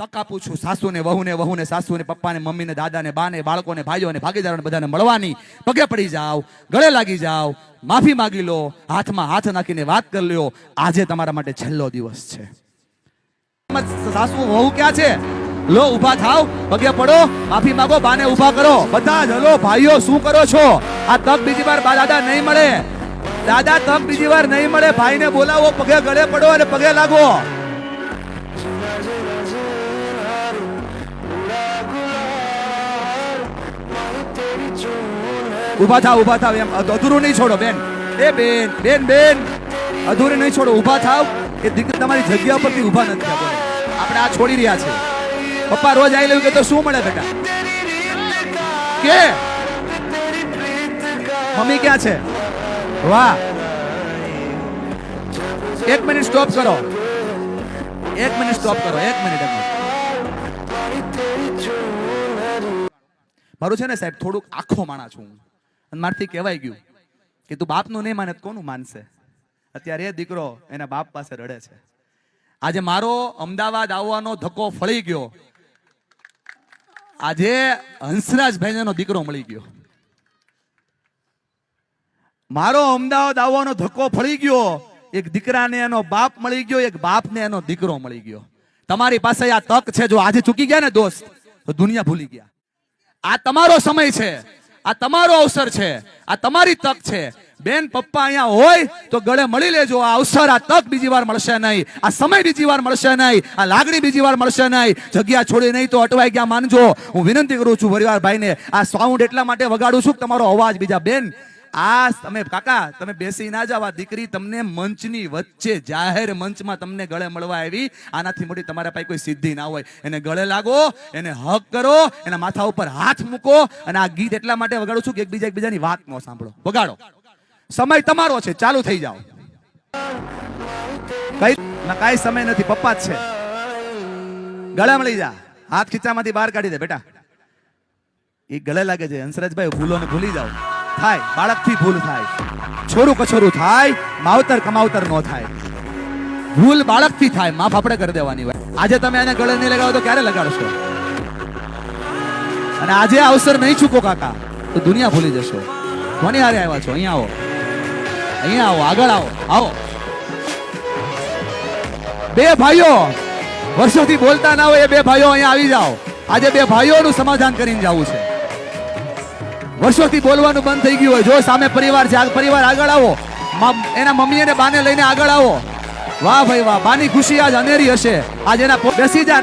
તક આપું છું સાસુને વહુને સાસુને પપ્પાને મમ્મીને દાદાને બાને બાળકોને ભાઈઓને ભાગીદારોને બધાને મળવાની. પગે પડી જાઓ, ગળે લાગી જાઓ, માફી માંગી લો, હાથમાં હાથ નાખીને વાત કરી લ્યો. આજે તમારા માટે છેલ્લો દિવસ છે. સાસુ વહુ ક્યાં છે? લો ઊભા થાવ, પગે પડો, માફી માંગો, બાને ઊભા કરો. બધા જ હલો ભાઈઓ, શું કરો છો? આ તક બીજી વાર દાદા નહીં મળે. દાદા તક બીજી વાર નહીં મળે. ભાઈને બોલાવો, પગે ગળે પડો અને પગે લાગો. ઉભા થાવ એમ અધૂરું નહીં છોડો બેન. એ બેન બેન બેન અધૂરું નહીં છોડો, ઉભા થાવ. એ દીકરી તમારી જગ્યા પરથી ઉભા નથી થતો. આપણે આ છોડી રહ્યા છે. પપ્પા રોજ આવી લેવું કે તો શું મળે બેટા? કે મમ્મી ક્યાં છે? વાહ, 1 મિનિટ સ્ટોપ કરો. 1 મિનિટ સ્ટોપ કરો. 1 મિનિટ. મારું છે ને સાહેબ થોડુંક આખો માણા છું અને મારથી કહેવાય ગયું કે તું બાપનું નહીં માને કોનું માનશે? અત્યારે એ દીકરો એના બાપ પાસે રડે છે. આજે મારો અમદાવાદ આવવાનો ધક્કો ફળી ગયો. આજે હંસરાજભાઈનો દીકરો મળી ગયો. મારો અમદાવાદ આવવાનો ધક્કો ફળી ગયો. એક દીકરાને એનો બાપ મળી ગયો, એક બાપને એનો દીકરો મળી ગયો. તમારી પાસે આ તક છે. જો આજે ચૂકી ગયા ને દોસ્ત, તો દુનિયા ભૂલી ગયા. આ તમારો સમય છે, આ તમારો અવસર છે, આ તમારી તક છે. બેન પપ્પા અહીંયા હોય તો ગળે મળી લેજો. આ અવસર, આ તક બીજી વાર મળશે નહીં. આ સમય બીજી વાર મળશે નહીં. આ લાગણી બીજી વાર મળશે નહીં. જગ્યા છોડી નહીં તો અટવાઈ ગયા માનજો. હું વિનંતી કરું છું પરિવાર ભાઈને, આ સાઉન્ડ એટલા માટે વગાડું છું કે તમારો અવાજ બીજા. બેન આ તમે કાકા તમે બેસી ના જાવ. આ દીકરી તમને મંચની વચ્ચે જાહેર મંચમાં તમને ગળે મળવા આવી. આનાથી મોટી તમારા પાસે કોઈ સિદ્ધિ ના હોય. એને ગળે લાગો, એને હક કરો, એના માથા ઉપર હાથ મૂકો. અને આ ગીત એટલા માટે વગાડું છું કે એકબીજાની વાત ન સાંભળો. વગાડો, સમય તમારો છે, ચાલુ થઈ જાઓ. કઈ સમય નથી, પપ્પા જ છે. ગળે મળી જા, હાથ ખીચામાંથી બહાર કાઢી દે બેટા. એ ગળે લાગે છે. હંસરાજભાઈ ભૂલો ને ભૂલી જાઓ. થાય બાળકથી ભૂલ થાય, છોરું કછોરું થાય, માવતર કમાવતર નો થાય. ભૂલ બાળકથી થાય, માફ આપણે કરી દેવાની હોય. આજે તમે એને ગળે નહીં લગાવો તો ક્યારે લગાડશો? અને આજે અવસર નહીં ચૂકો કાકા તો દુનિયા ભૂલી જશો. કોની હારે આવ્યા છો? અહીંયા આવો, અહીંયા આવો, આગળ આવો. આવો બે ભાઈઓ વર્ષોથી બોલતા ના હોય, એ બે ભાઈઓ અહીંયા આવી જાઓ. આજે બે ભાઈઓનું સમાધાન કરીને જવું છે. વર્ષોથી બોલવાનું બંધ થઈ ગયું હોય. જો સામે પરિવાર છે, પરિવાર આગળ આવો. એના મમ્મી અને બાને લઈને આગળ આવો. વાહ ભાઈ વાહ, બાની ખુશી આજ અનેરી હશે. આજ એના બેસી જા.